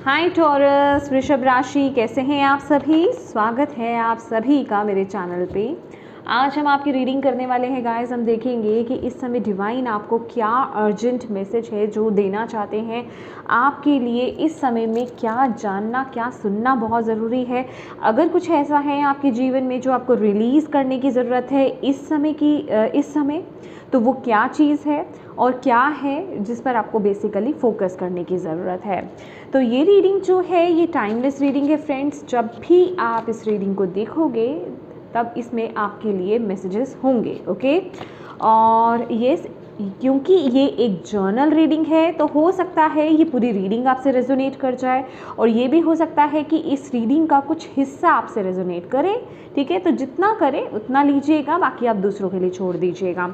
हाय taurus, वृषभ राशि, कैसे हैं आप सभी। स्वागत है आप सभी का मेरे चैनल पे। आज हम आपकी रीडिंग करने वाले हैं गाइस। हम देखेंगे कि इस समय डिवाइन आपको क्या अर्जेंट मैसेज है जो देना चाहते हैं आपके लिए। इस समय में क्या जानना, क्या सुनना बहुत ज़रूरी है। अगर कुछ ऐसा है आपके जीवन में जो आपको रिलीज़ करने की ज़रूरत है इस समय, तो वो क्या चीज़ है और क्या है जिस पर आपको बेसिकली फोकस करने की ज़रूरत है। तो ये रीडिंग जो है ये टाइमलेस रीडिंग है फ्रेंड्स। जब भी आप इस रीडिंग को देखोगे तब इसमें आपके लिए मैसेजेस होंगे, ओके। और ये क्योंकि ये एक जर्नल रीडिंग है तो हो सकता है ये पूरी रीडिंग आपसे रेजोनेट कर जाए, और ये भी हो सकता है कि इस रीडिंग का कुछ हिस्सा आपसे रेजोनेट करे, ठीक है। तो जितना करे उतना लीजिएगा, बाकी आप दूसरों के लिए छोड़ दीजिएगा।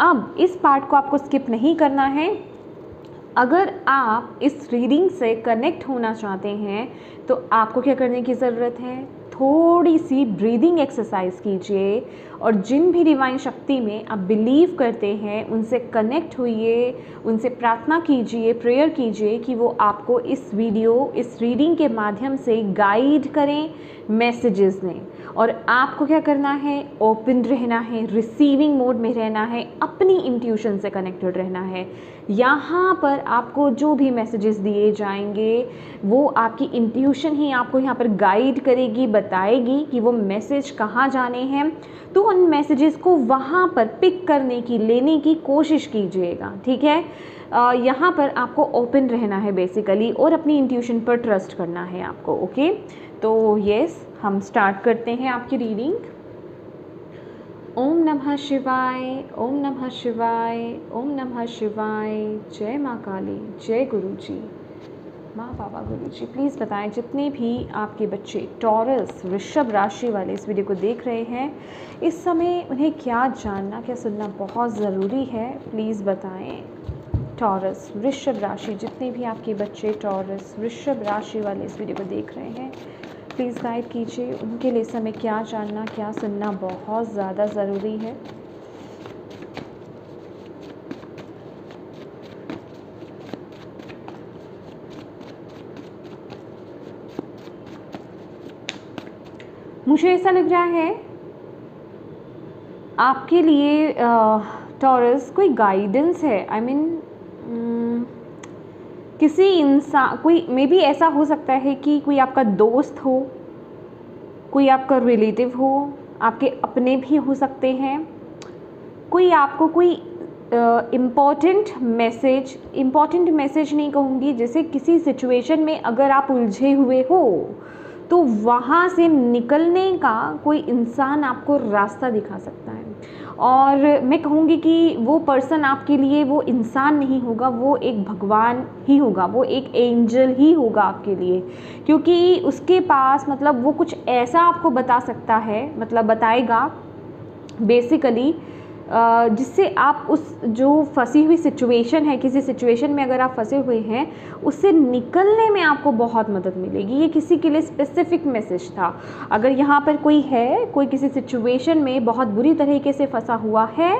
अब इस पार्ट को आपको स्किप नहीं करना है। अगर आप इस रीडिंग से कनेक्ट होना चाहते हैं तो आपको क्या करने की ज़रूरत है, थोड़ी सी ब्रीदिंग एक्सरसाइज कीजिए और जिन भी डिवाइन शक्ति में आप बिलीव करते हैं उनसे कनेक्ट होइए, उनसे प्रार्थना कीजिए, प्रेयर कीजिए कि वो आपको इस रीडिंग के माध्यम से गाइड करें, मैसेजेस दें। और आपको क्या करना है, ओपन रहना है, रिसीविंग मोड में रहना है, अपनी इंट्यूशन से कनेक्टेड रहना है। यहाँ पर आपको जो भी मैसेजेस दिए जाएंगे वो आपकी इंट्यूशन ही आपको यहाँ पर गाइड करेगी, बताएगी कि वो मैसेज कहाँ जाने हैं। तो उन मैसेजेस को वहाँ पर पिक करने की, लेने की कोशिश कीजिएगा, ठीक है। यहाँ पर आपको ओपन रहना है बेसिकली और अपनी इंट्यूशन पर ट्रस्ट करना है आपको, ओके। तो यस, हम स्टार्ट करते हैं आपकी रीडिंग। ओम नमः शिवाय, ओम नमः शिवाय, ओम नमः शिवाय। जय माँ काली, जय गुरु जी, माँ बाबा गुरु जी। प्लीज़ बताएं जितने भी आपके बच्चे टॉरस वृषभ राशि वाले इस वीडियो को देख रहे हैं इस समय उन्हें क्या जानना, क्या सुनना बहुत ज़रूरी है। प्लीज़ बताएं। टॉरस वृषभ राशि, जितने भी आपके बच्चे टॉरस वृषभ राशि वाले इस वीडियो को देख रहे हैं प्लीज़ गाइड कीजिए, उनके लिए समय क्या जानना, क्या सुनना बहुत ज़्यादा ज़रूरी है। मुझे ऐसा लग रहा है आपके लिए टॉरस कोई गाइडेंस है। आई मीन किसी इंसान, कोई मे बी ऐसा हो सकता है कि कोई आपका दोस्त हो, कोई आपका रिलेटिव हो, आपके अपने भी हो सकते हैं। कोई आपको कोई इम्पॉर्टेंट मैसेज नहीं कहूँगी, जैसे किसी सिचुएशन में अगर आप उलझे हुए हो तो वहाँ से निकलने का कोई इंसान आपको रास्ता दिखा सकता है। और मैं कहूँगी कि वो पर्सन आपके लिए वो इंसान नहीं होगा, वो एक भगवान ही होगा, वो एक एंजल ही होगा आपके लिए, क्योंकि उसके पास मतलब वो कुछ ऐसा आपको बता सकता है, मतलब बताएगा बेसिकली, जिससे आप उस जो फंसी हुई सिचुएशन है, किसी सिचुएशन में अगर आप फंसे हुए हैं उससे निकलने में आपको बहुत मदद मिलेगी। ये किसी के लिए स्पेसिफिक मैसेज था। अगर यहाँ पर कोई है, कोई किसी सिचुएशन में बहुत बुरी तरीके से फंसा हुआ है,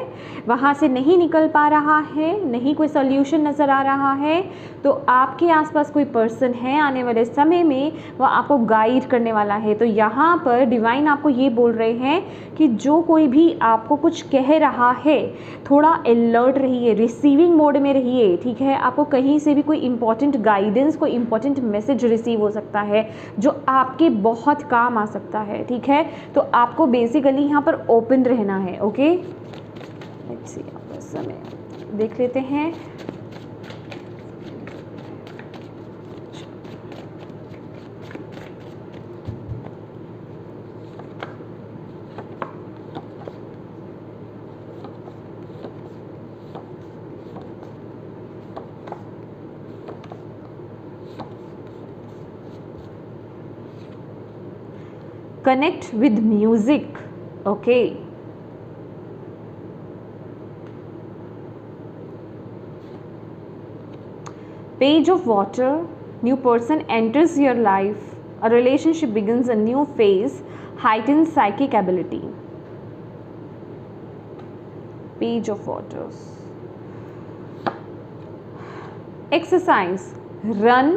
वहाँ से नहीं निकल पा रहा है, नहीं कोई सॉल्यूशन नज़र आ रहा है, तो आपके आसपास कोई पर्सन है आने वाले समय में, वह आपको गाइड करने वाला है। तो यहाँ पर डिवाइन आपको ये बोल रहे हैं कि जो कोई भी आपको कुछ कह रहा है थोड़ा अलर्ट रहिए, रिसीविंग मोड में रहिए, ठीक है। आपको कहीं से भी कोई इंपॉर्टेंट गाइडेंस, कोई इंपॉर्टेंट मैसेज रिसीव हो सकता है जो आपके बहुत काम आ सकता है, ठीक है। तो आपको बेसिकली यहाँ पर ओपन रहना है, ओके। लेट्स सी, आप समय देख लेते हैं। Connect with music, okay. Page of water, new person enters your life, a relationship begins a new phase, heightened psychic ability. Page of waters. Exercise, run,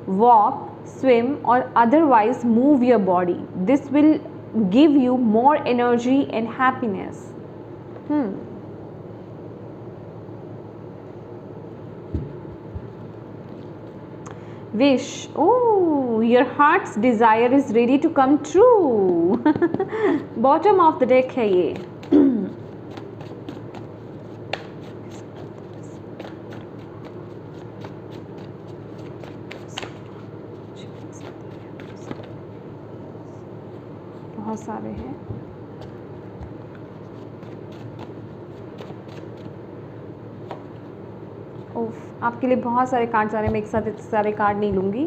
walk, swim or otherwise move your body. This will give you more energy and happiness. Wish. Oh, your heart's desire is ready to come true. Bottom of the deck है ये. बहुत सारे हैं. ओफ, आपके लिए बहुत सारे cards आ रहे हैं. मैं एक साथ इतने सारे कार्ड नहीं लूँगी.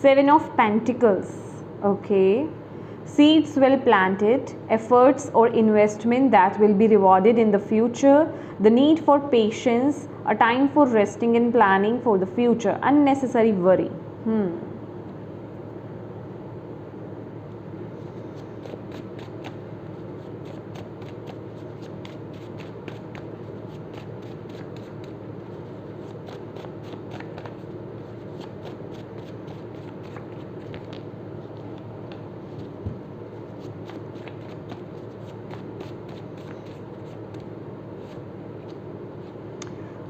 Seven of Pentacles. Okay. Seeds well planted, efforts or investment that will be rewarded in the future, the need for patience, a time for resting and planning for the future, unnecessary worry.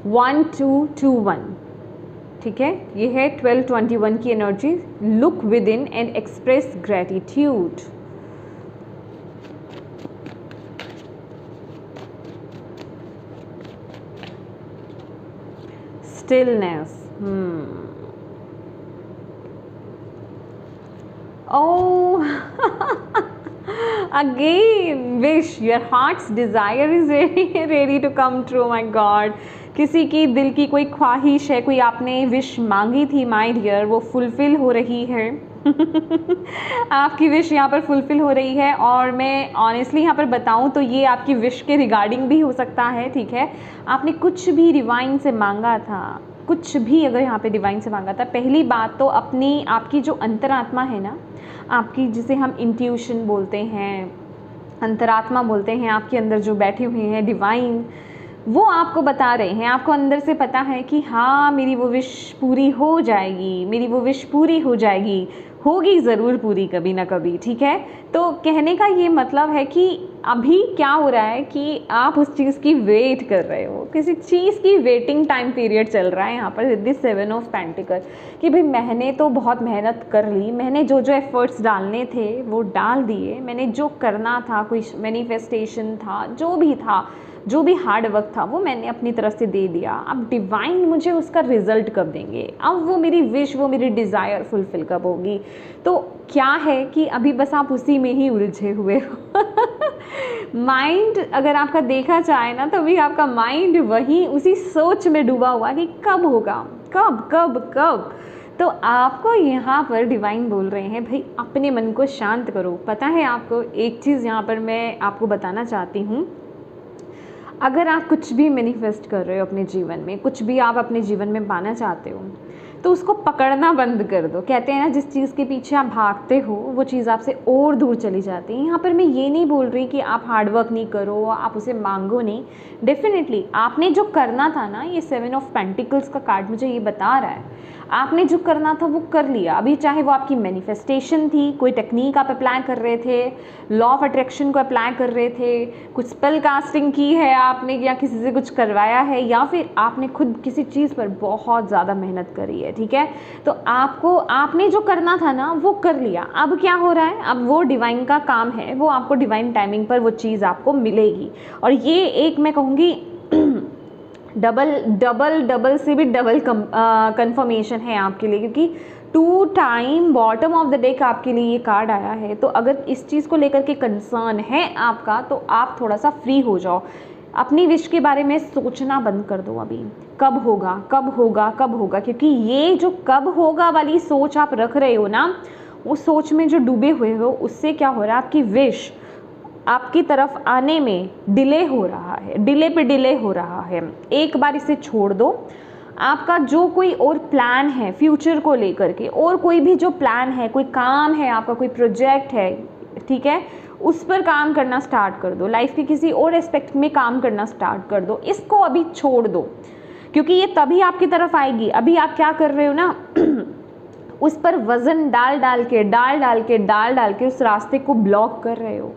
1221. ठीक है, ये है 1221 की energy. Look with in and express gratitude. Stillness. Oh, again, wish. Your heart's desire is ready to come true. My God. किसी की दिल की कोई ख्वाहिश है, कोई आपने विश मांगी थी माय डियर, वो फुलफ़िल हो रही है. आपकी विश यहाँ पर फुलफ़िल हो रही है. और मैं ऑनेस्टली यहाँ पर बताऊँ तो ये आपकी विश के रिगार्डिंग भी हो सकता है. ठीक है, आपने कुछ भी डिवाइन से मांगा था, कुछ भी अगर यहाँ पे डिवाइन से मांगा था, पहली बात तो अपनी आपकी जो अंतरात्मा है ना, आपकी जिसे हम इंट्यूशन बोलते हैं, अंतरात्मा बोलते हैं, आपके अंदर जो बैठे हुए हैं डिवाइन, वो आपको बता रहे हैं, आपको अंदर से पता है कि हाँ मेरी वो विश पूरी हो जाएगी, मेरी वो विश पूरी हो जाएगी, होगी ज़रूर पूरी कभी ना कभी. ठीक है, तो कहने का ये मतलब है कि अभी क्या हो रहा है कि आप उस चीज़ की वेट कर रहे हो, किसी चीज़ की वेटिंग टाइम पीरियड चल रहा है यहाँ पर विद दिस 7 ऑफ पेंटिकल. कि भाई मैंने तो बहुत मेहनत कर ली, मैंने जो जो एफर्ट्स डालने थे वो डाल दिए, मैंने जो करना था, कोई मैनिफेस्टेशन था, जो भी था, जो भी हार्ड वर्क था वो मैंने अपनी तरफ से दे दिया. अब डिवाइन मुझे उसका रिजल्ट कब देंगे, अब वो मेरी विश, वो मेरी डिज़ायर फुलफ़िल कब होगी. तो क्या है कि अभी बस आप उसी में ही उलझे हुए हो. माइंड अगर आपका देखा जाए ना, तो अभी आपका माइंड वही उसी सोच में डूबा हुआ कि कब होगा, कब कब कब. तो आपको यहाँ पर डिवाइन बोल रहे हैं भाई अपने मन को शांत करो. पता है आपको एक चीज़ यहाँ पर मैं आपको बताना चाहती हूँ, अगर आप कुछ भी मैनिफेस्ट कर रहे हो अपने जीवन में, कुछ भी आप अपने जीवन में पाना चाहते हो, तो उसको पकड़ना बंद कर दो. कहते हैं ना, जिस चीज़ के पीछे आप भागते हो वो चीज़ आपसे और दूर चली जाती है. यहाँ पर मैं ये नहीं बोल रही कि आप हार्डवर्क नहीं करो, आप उसे मांगो नहीं. डेफिनेटली आपने जो करना था ना, ये 7 ऑफ पेंटिकल्स का कार्ड मुझे ये बता रहा है, आपने जो करना था वो कर लिया. अभी चाहे वो आपकी मैनिफेस्टेशन थी, कोई टेक्निक आप अप्लाई कर रहे थे, लॉ ऑफ अट्रैक्शन को अप्लाई कर रहे थे, कुछ स्पेल कास्टिंग की है आपने, या किसी से कुछ करवाया है, या फिर आपने खुद किसी चीज़ पर बहुत ज़्यादा मेहनत करी है. ठीक है, तो आपने जो करना था ना वो कर लिया. अब क्या हो रहा है, अब वो डिवाइन का काम है, वो आपको डिवाइन टाइमिंग पर वो चीज़ आपको मिलेगी. और ये एक मैं कहूँगी डबल से भी डबल कंफर्मेशन है आपके लिए, क्योंकि 2 time bottom of the deck आपके लिए ये कार्ड आया है. तो अगर इस चीज़ को लेकर के कंसर्न है आपका, तो आप थोड़ा सा फ्री हो जाओ. अपनी विश के बारे में सोचना बंद कर दो. अभी कब होगा, कब होगा, कब होगा, क्योंकि ये जो कब होगा वाली सोच आप रख रहे हो ना, उस सोच में जो डूबे हुए हो, उससे क्या हो रहा है, आपकी विश आपकी तरफ आने में डिले हो रहा है, डिले पे डिले हो रहा है. एक बार इसे छोड़ दो. आपका जो कोई और प्लान है फ्यूचर को लेकर के, और कोई भी जो प्लान है, कोई काम है आपका, कोई प्रोजेक्ट है, ठीक है, उस पर काम करना स्टार्ट कर दो, लाइफ के किसी और एस्पेक्ट में काम करना स्टार्ट कर दो, इसको अभी छोड़ दो, क्योंकि ये तभी आपकी तरफ आएगी। अभी आप क्या कर रहे हो ना उस पर वज़न डाल डाल के उस रास्ते को ब्लॉक कर रहे हो।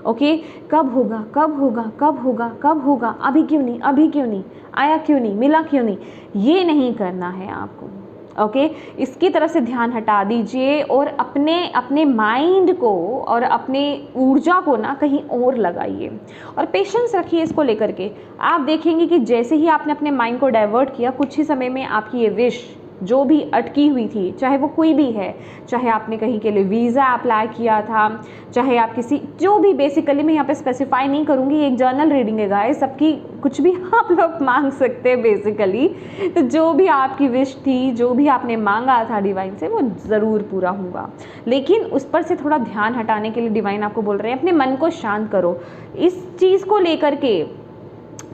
ओके, कब होगा, कब होगा, कब होगा, कब होगा, अभी क्यों नहीं, अभी क्यों नहीं आया, क्यों नहीं मिला, क्यों नहीं, ये नहीं करना है आपको। ओके, इसकी तरफ से ध्यान हटा दीजिए और अपने माइंड को और अपने ऊर्जा को ना कहीं और लगाइए और पेशेंस रखिए इसको लेकर के। आप देखेंगे कि जैसे ही आपने अपने माइंड को डाइवर्ट किया, कुछ ही समय में आपकी ये विश जो भी अटकी हुई थी, चाहे वो कोई भी है, चाहे आपने कहीं के लिए वीज़ा अप्लाई किया था, चाहे आप किसी जो भी, बेसिकली मैं यहाँ पे स्पेसिफाई नहीं करूँगी, एक जर्नल रीडिंग है गाइस, सबकी कुछ भी आप लोग मांग सकते हैं बेसिकली। तो जो भी आपकी विश थी, जो भी आपने मांगा था डिवाइन से, वो ज़रूर पूरा होगा। लेकिन उस पर से थोड़ा ध्यान हटाने के लिए डिवाइन आपको बोल रहे हैं अपने मन को शांत करो। इस चीज़ को लेकर के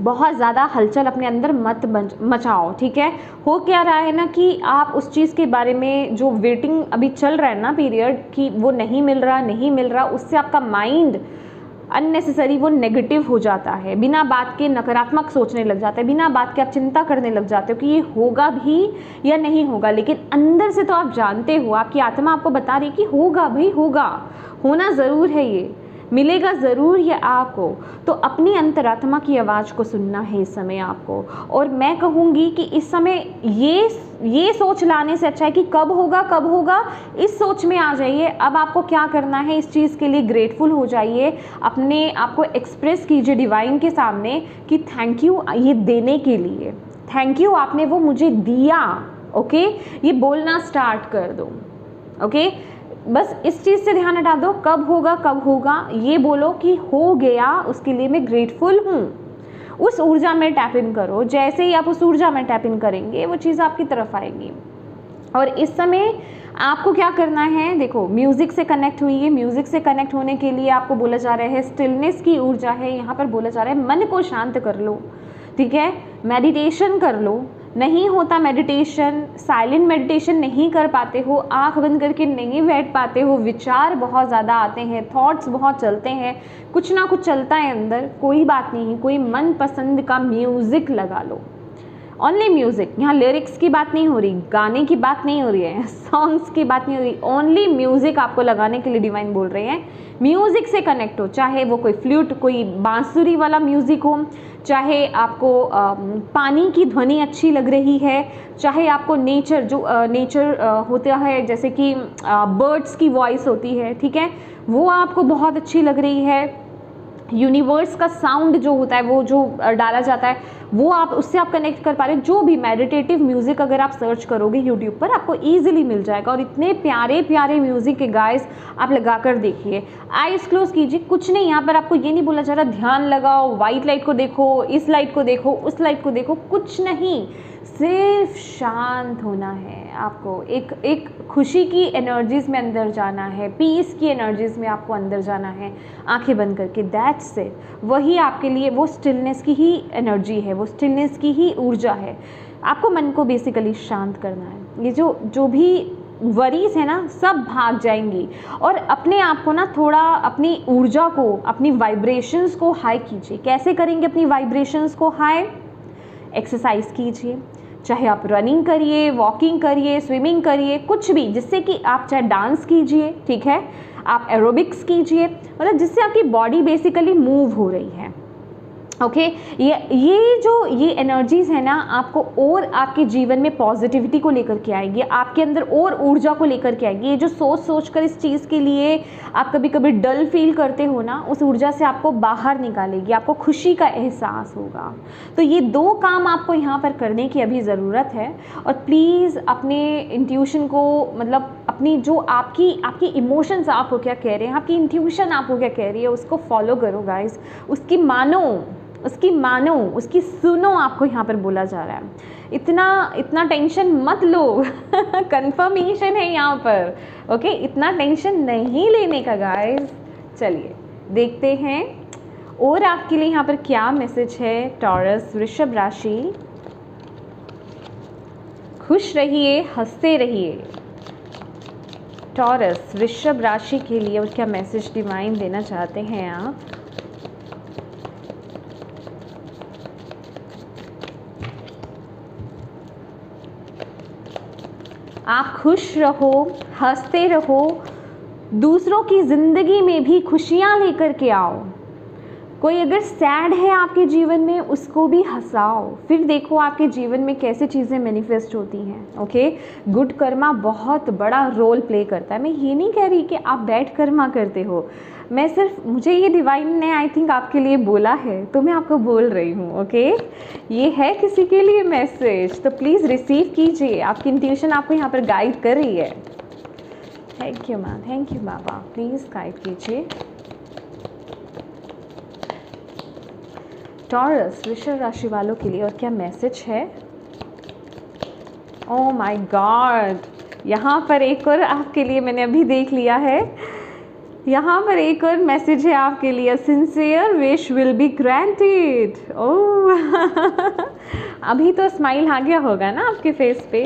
बहुत ज़्यादा हलचल अपने अंदर मत मचाओ, ठीक है। हो क्या रहा है ना कि आप उस चीज़ के बारे में जो वेटिंग अभी चल रहा है ना पीरियड, कि वो नहीं मिल रहा, उससे आपका माइंड अननेसेसरी वो नेगेटिव हो जाता है, बिना बात के नकारात्मक सोचने लग जाता है, बिना बात के आप चिंता करने लग जाते हो कि ये होगा भी या नहीं होगा। लेकिन अंदर से तो आप जानते हो, आपकी आत्मा आपको बता रही है कि होगा भाई, होगा, होना ज़रूर है, ये मिलेगा ज़रूर ये आपको। तो अपनी अंतरात्मा की आवाज़ को सुनना है इस समय आपको। और मैं कहूँगी कि इस समय ये सोच लाने से अच्छा है कि कब होगा, इस सोच में आ जाइए। अब आपको क्या करना है, इस चीज़ के लिए ग्रेटफुल हो जाइए, अपने आप को एक्सप्रेस कीजिए डिवाइन के सामने कि थैंक यू ये देने के लिए, थैंक यू आपने वो मुझे दिया। ओके, ये बोलना स्टार्ट कर दो। ओके, बस इस चीज़ से ध्यान हटा दो, कब होगा ये बोलो कि हो गया, उसके लिए मैं ग्रेटफुल हूँ। उस ऊर्जा में टैप इन करो। जैसे ही आप उस ऊर्जा में टैप इन करेंगे, वो चीज़ आपकी तरफ आएगी। और इस समय आपको क्या करना है, देखो म्यूज़िक से कनेक्ट हुई है। म्यूज़िक से कनेक्ट होने के लिए आपको बोला जा रहा है, स्टिलनेस की ऊर्जा है यहाँ पर, बोला जा रहा है मन को शांत कर लो, ठीक है। मेडिटेशन कर लो, नहीं होता मेडिटेशन, साइलेंट मेडिटेशन नहीं कर पाते हो, आंख बंद करके नहीं बैठ पाते हो, विचार बहुत ज़्यादा आते हैं, थॉट्स बहुत चलते हैं, कुछ ना कुछ चलता है अंदर, कोई बात नहीं, कोई मन पसंद का म्यूज़िक लगा लो। ओनली म्यूज़िक, यहाँ लिरिक्स की बात नहीं हो रही, गाने की बात नहीं हो रही है, सॉन्ग्स की बात नहीं हो रही, ओनली म्यूज़िक आपको लगाने के लिए डिवाइन बोल रहे हैं। म्यूज़िक से कनेक्ट हो, चाहे वो कोई फ्लूट, कोई बांसुरी वाला म्यूज़िक हो, चाहे आपको पानी की ध्वनि अच्छी लग रही है, चाहे आपको नेचर जो नेचर होता है, जैसे कि बर्ड्स की वॉइस होती है, ठीक है, वो आपको बहुत अच्छी लग रही है, यूनिवर्स का साउंड जो होता है, वो जो डाला जाता है, वो आप उससे आप कनेक्ट कर पा रहे हैं। जो भी मेडिटेटिव म्यूज़िक अगर आप सर्च करोगे यूट्यूब पर, आपको ईजिली मिल जाएगा। और इतने प्यारे प्यारे म्यूज़िक के गाइस आप लगा कर देखिए। आइज़ क्लोज कीजिए, कुछ नहीं, यहाँ पर आपको ये नहीं बोला जा रहा ध्यान लगाओ, वाइट लाइट को देखो, इस लाइट को देखो, उस लाइट को देखो, कुछ नहीं, सिर्फ शांत होना है आपको। एक खुशी की एनर्जीज़ में अंदर जाना है, पीस की एनर्जीज़ में आपको अंदर जाना है, आंखें बंद करके, दैट्स इट। वही आपके लिए वो स्टिलनेस की ही एनर्जी है, वो स्टिलनेस की ही ऊर्जा है। आपको मन को बेसिकली शांत करना है। ये जो भी वरीज है ना, सब भाग जाएंगी। और अपने आप को ना थोड़ा, अपनी ऊर्जा को, अपनी वाइब्रेशंस को हाई कीजिए। कैसे करेंगे अपनी वाइब्रेशंस को हाई? एक्सरसाइज कीजिए, चाहे आप रनिंग करिए, वॉकिंग करिए, स्विमिंग करिए, कुछ भी, जिससे कि आप चाहे डांस कीजिए, ठीक है, आप एरोबिक्स कीजिए, मतलब जिससे आपकी बॉडी बेसिकली मूव हो रही है। ओके, ये एनर्जीज़ है ना, आपको और आपके जीवन में पॉजिटिविटी को लेकर के आएगी, आपके अंदर और ऊर्जा को लेकर के आएगी। ये जो सोच कर इस चीज़ के लिए आप कभी कभी डल फील करते हो ना, उस ऊर्जा से आपको बाहर निकालेगी, आपको खुशी का एहसास होगा। तो ये दो काम आपको यहाँ पर करने की अभी ज़रूरत है। और प्लीज़ अपने इंट्यूशन को, मतलब अपनी जो आपकी इमोशंस आपको क्या कह रहे हैं, आपकी इंट्यूशन आपको क्या कह रही है, उसको फॉलो करो गाइस, उसकी मानो, उसकी सुनो, आपको यहाँ पर बोला जा रहा है। इतना टेंशन मत लो कंफर्मेशन है यहाँ पर। ओके, इतना टेंशन नहीं लेने का गाइस। चलिए देखते हैं और आपके लिए यहाँ पर क्या मैसेज है। टॉरस, वृषभ राशि, खुश रहिए, हंसते रहिए। टॉरस वृषभ राशि के लिए और क्या मैसेज डिवाइन देना चाहते हैं आप? आप खुश रहो, हंसते रहो, दूसरों की ज़िंदगी में भी खुशियाँ लेकर के आओ। कोई अगर सैड है आपके जीवन में, उसको भी हंसाओ, फिर देखो आपके जीवन में कैसे चीज़ें मैनिफेस्ट होती हैं। ओके, गुड कर्मा बहुत बड़ा रोल प्ले करता है। मैं ये नहीं कह रही कि आप बैड कर्मा करते हो, मैं सिर्फ, मुझे ये डिवाइन ने आई थिंक आपके लिए बोला है तो मैं आपको बोल रही हूँ। ओके, ये है किसी के लिए मैसेज, तो प्लीज़ रिसीव कीजिए। आपकी इंट्यूशन आपको यहाँ पर गाइड कर रही है। Thank you ma'am, thank you Baba, please guide कीजिए। टॉरस वृषभ राशि वालों के लिए और क्या मैसेज है? ओह माय गॉड, यहाँ पर एक और आपके लिए मैंने अभी देख लिया है, यहाँ पर एक और मैसेज है आपके लिए, sincere wish will be granted. Oh अभी तो स्माइल आ गया होगा ना आपके फेस पे।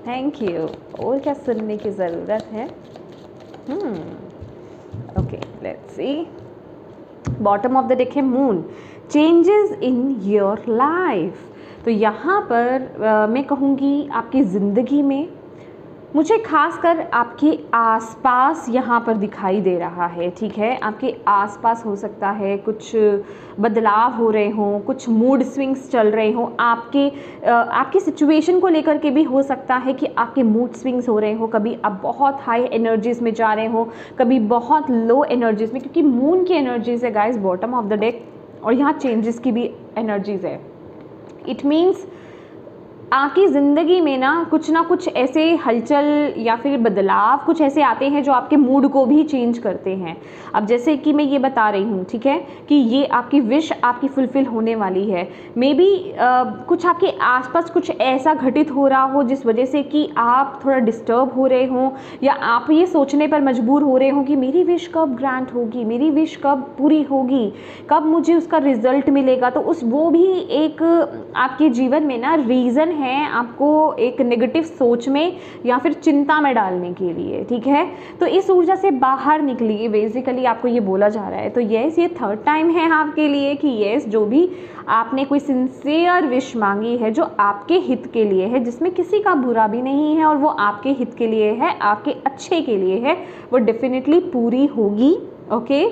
Thank you. और क्या सुनने की ज़रूरत है? Okay, let's see. Bottom of the deck है moon, changes in your life. तो यहाँ पर मैं कहूँगी आपकी ज़िंदगी में मुझे खासकर आपके आसपास यहाँ पर दिखाई दे रहा है। ठीक है, आपके आसपास हो सकता है कुछ बदलाव हो रहे हों, कुछ मूड स्विंग्स चल रहे हों, आपकी सिचुएशन को लेकर के भी हो सकता है कि आपके मूड स्विंग्स हो रहे हो। कभी आप बहुत हाई एनर्जीज़ में जा रहे हो, कभी बहुत लो एनर्जीज़ में, क्योंकि मून की एनर्जीज़ है guys bottom of the deck, और यहाँ चेंजेस की भी एनर्जीज़ है। इट मीन्स आपकी ज़िंदगी में ना कुछ ऐसे हलचल या फिर बदलाव कुछ ऐसे आते हैं जो आपके मूड को भी चेंज करते हैं। अब जैसे कि मैं ये बता रही हूँ, ठीक है, कि ये आपकी विश आपकी फुलफ़िल होने वाली है। मे बी कुछ आपके आसपास कुछ ऐसा घटित हो रहा हो जिस वजह से कि आप थोड़ा डिस्टर्ब हो रहे हों, या आप ये सोचने पर मजबूर हो रहे हों कि मेरी विश कब ग्रांट होगी, मेरी विश कब पूरी होगी, कब मुझे उसका रिजल्ट मिलेगा। तो वो भी एक आपके जीवन में ना रीज़न है आपको एक नेगेटिव सोच में या फिर चिंता में डालने के लिए। ठीक है, तो इस ऊर्जा से बाहर निकलिए, बेसिकली आपको ये बोला जा रहा है। तो यस, ये थर्ड टाइम है आपके लिए कि यस, जो भी आपने कोई सिंसियर विश मांगी है जो आपके हित के लिए है, जिसमें किसी का बुरा भी नहीं है और वो आपके हित के लिए है, आपके अच्छे के लिए है, वो डेफिनेटली पूरी होगी। Okay,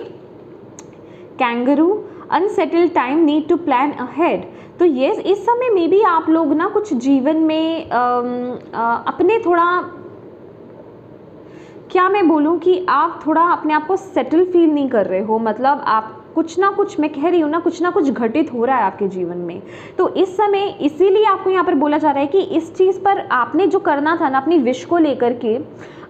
kangaroo, unsettled time, need to plan ahead. तो ये इस समय में भी आप लोग ना कुछ जीवन में अपने थोड़ा, क्या मैं बोलूँ कि आप थोड़ा अपने आप को सेटल फील नहीं कर रहे हो। मतलब आप कुछ ना कुछ, मैं कह रही हूँ ना, कुछ ना कुछ घटित हो रहा है आपके जीवन में। तो इस समय इसीलिए आपको यहाँ पर बोला जा रहा है कि इस चीज़ पर आपने जो करना था ना, अपनी विश को लेकर के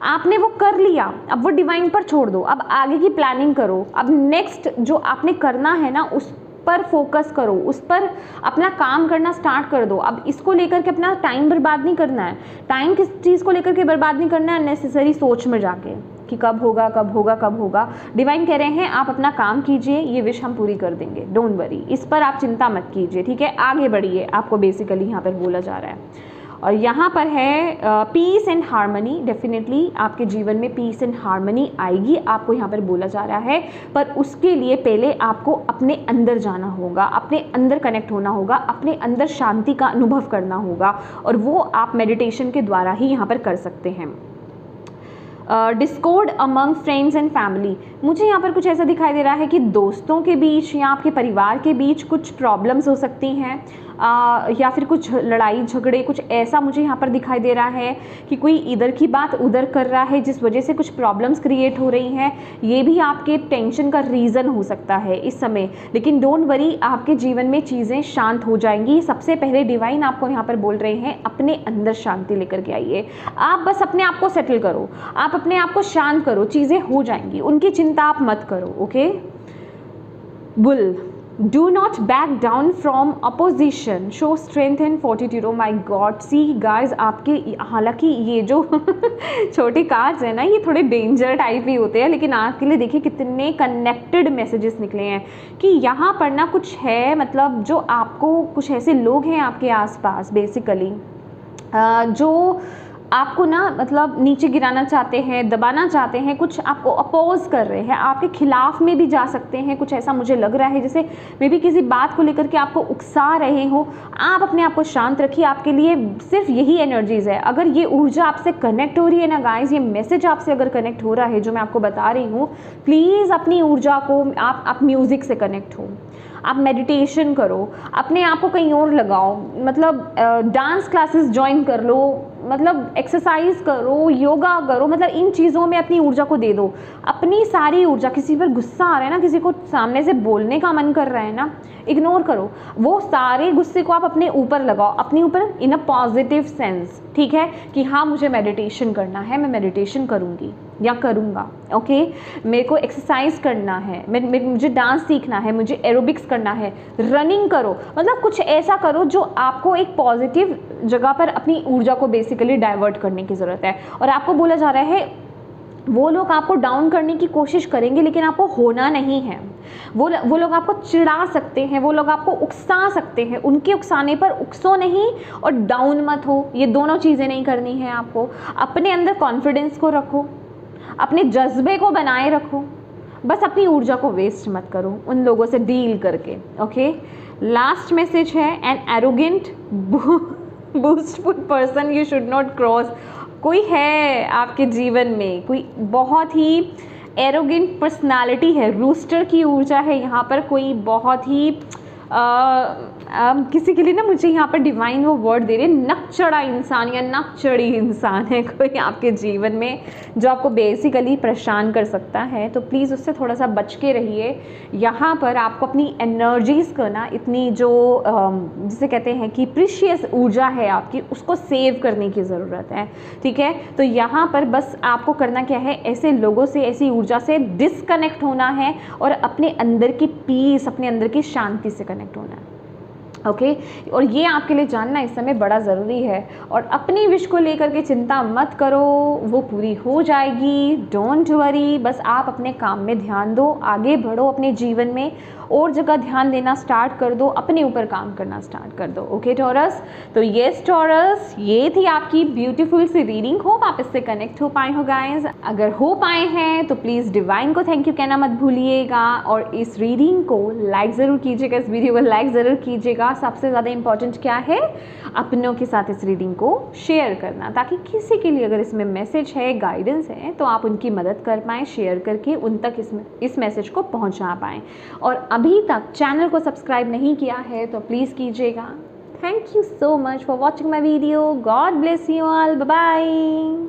आपने वो कर लिया, अब वो डिवाइन पर छोड़ दो, अब आगे की प्लानिंग करो। अब नेक्स्ट जो आपने करना है ना, उस पर फोकस करो, उस पर अपना काम करना स्टार्ट कर दो। अब इसको लेकर के अपना टाइम बर्बाद नहीं करना है। टाइम किस चीज़ को लेकर के बर्बाद नहीं करना है, नेसेसरी सोच में जाके कि कब होगा कब होगा कब होगा। डिवाइन कह रहे हैं आप अपना काम कीजिए, ये विश हम पूरी कर देंगे, डोंट वरी, इस पर आप चिंता मत कीजिए। ठीक है, आगे बढ़िए, आपको बेसिकली यहाँ पर बोला जा रहा है। और यहाँ पर है पीस एंड हार्मनी। डेफिनेटली आपके जीवन में पीस एंड हार्मनी आएगी, आपको यहाँ पर बोला जा रहा है। पर उसके लिए पहले आपको अपने अंदर जाना होगा, अपने अंदर कनेक्ट होना होगा, अपने अंदर शांति का अनुभव करना होगा, और वो आप मेडिटेशन के द्वारा ही यहाँ पर कर सकते हैं। Discord among friends and family, मुझे यहाँ पर कुछ ऐसा दिखाई दे रहा है कि दोस्तों के बीच या आपके परिवार के बीच कुछ प्रॉब्लम्स हो सकती हैं, या फिर कुछ लड़ाई झगड़े, कुछ ऐसा मुझे यहाँ पर दिखाई दे रहा है कि कोई इधर की बात उधर कर रहा है, जिस वजह से कुछ प्रॉब्लम्स क्रिएट हो रही हैं। ये भी आपके टेंशन का रीज़न हो सकता है इस समय, लेकिन डोंट वरी, आपके जीवन में चीज़ें शांत हो जाएंगी। सबसे पहले डिवाइन आपको यहाँ पर बोल रहे हैं अपने अंदर शांति लेकर के आइए। आप बस अपने आप को सेटल करो, आप अपने आप को शांत करो, चीज़ें हो जाएंगी, उनकी चिंता आप मत करो। Okay, bull, do not back down from opposition, show strength and fortitude. Oh my God, see guys, आपके हालांकि ये जो छोटे कार्ड्स हैं ना, ये थोड़े डेंजर टाइप ही होते हैं, लेकिन आपके लिए देखिए कितने कनेक्टेड मैसेजेस निकले हैं कि यहाँ पर ना कुछ है, मतलब जो आपको, कुछ ऐसे लोग हैं आपके आसपास बेसिकली जो आपको ना मतलब नीचे गिराना चाहते हैं, दबाना चाहते हैं, कुछ आपको अपोज कर रहे हैं, आपके खिलाफ में भी जा सकते हैं, कुछ ऐसा मुझे लग रहा है जैसे मे बी किसी बात को लेकर के आपको उकसा रहे हो। आप अपने आप को शांत रखिए, आपके लिए सिर्फ यही एनर्जीज़ है। अगर ये ऊर्जा आपसे कनेक्ट हो रही है ना गाइस, ये मैसेज आपसे अगर कनेक्ट हो रहा है जो मैं आपको बता रही हूँ, प्लीज़ अपनी ऊर्जा को आप म्यूज़िक से कनेक्ट हो, आप मेडिटेशन करो, अपने आप को कहीं और लगाओ, मतलब डांस क्लासेस ज्वाइन कर लो, मतलब एक्सरसाइज करो, योगा करो, मतलब इन चीज़ों में अपनी ऊर्जा को दे दो। अपनी सारी ऊर्जा, किसी पर गुस्सा आ रहा है ना, किसी को सामने से बोलने का मन कर रहा है ना, इग्नोर करो, वो सारे गुस्से को आप अपने ऊपर लगाओ, अपने ऊपर इन अ पॉजिटिव सेंस, ठीक है, कि हाँ मुझे मेडिटेशन करना है, मैं मेडिटेशन करूँगी या करूँगा, ओके, मेरे को एक्सरसाइज करना है, मुझे डांस सीखना है, मुझे एरोबिक्स करना है, रनिंग करो, मतलब कुछ ऐसा करो जो आपको एक पॉजिटिव जगह पर अपनी ऊर्जा को बेसिकली डाइवर्ट करने की ज़रूरत है। और आपको बोला जा रहा है वो लोग आपको डाउन करने की कोशिश करेंगे लेकिन आपको होना नहीं है। वो लोग आपको चिढ़ा सकते हैं, वो लोग आपको उकसा सकते हैं, उनके उकसाने पर उकसो नहीं और डाउन मत हो, ये दोनों चीज़ें नहीं करनी है आपको। अपने अंदर कॉन्फिडेंस को रखो, अपने जज्बे को बनाए रखो, बस अपनी ऊर्जा को वेस्ट मत करो उन लोगों से डील करके, ओके। लास्ट मैसेज है, an arrogant boastful person you should not cross. कोई है आपके जीवन में, कोई बहुत ही एरोगेंट पर्सनालिटी है, रूस्टर की ऊर्जा है यहाँ पर, कोई बहुत ही किसी के लिए ना मुझे यहाँ पर डिवाइन वो वर्ड दे रहे, नक चढ़ा इंसान या नक चढ़ी इंसान है कोई आपके जीवन में जो आपको बेसिकली परेशान कर सकता है, तो प्लीज़ उससे थोड़ा सा बच के रहिए। यहाँ पर आपको अपनी एनर्जीज़ को ना, इतनी जो जिसे कहते हैं कि प्रीशियस ऊर्जा है आपकी, उसको सेव करने की ज़रूरत है, ठीक है। तो यहाँ पर बस आपको करना क्या है, ऐसे लोगों से, ऐसी ऊर्जा से डिसकनेक्ट होना है और अपने अंदर की पीस, अपने अंदर की शांति से कनेक्ट होना है, ओके। और ये आपके लिए जानना इस समय बड़ा ज़रूरी है। और अपनी विश को लेकर के चिंता मत करो, वो पूरी हो जाएगी, डोंट वरी। बस आप अपने काम में ध्यान दो, आगे बढ़ो अपने जीवन में, और जगह ध्यान देना स्टार्ट कर दो, अपने ऊपर काम करना स्टार्ट कर दो, ओके टॉरस। तो येस टॉरस, ये थी आपकी ब्यूटीफुल सी रीडिंग। होप आप इससे कनेक्ट हो पाए हो गाइज। अगर हो पाए हैं तो प्लीज़ डिवाइन को थैंक यू कहना मत भूलिएगा, और इस रीडिंग को लाइक ज़रूर कीजिएगा, इस वीडियो को लाइक ज़रूर कीजिएगा। सबसे ज़्यादा इंपॉर्टेंट क्या है, अपनों के साथ इस रीडिंग को शेयर करना, ताकि किसी के लिए अगर इसमें मैसेज है, गाइडेंस है, तो आप उनकी मदद कर पाएँ, शेयर करके उन तक इस मैसेज को पहुँचा पाएँ। और अभी तक चैनल को सब्सक्राइब नहीं किया है तो प्लीज़ कीजिएगा। Thank you so much for watching my video. God bless you all, bye bye.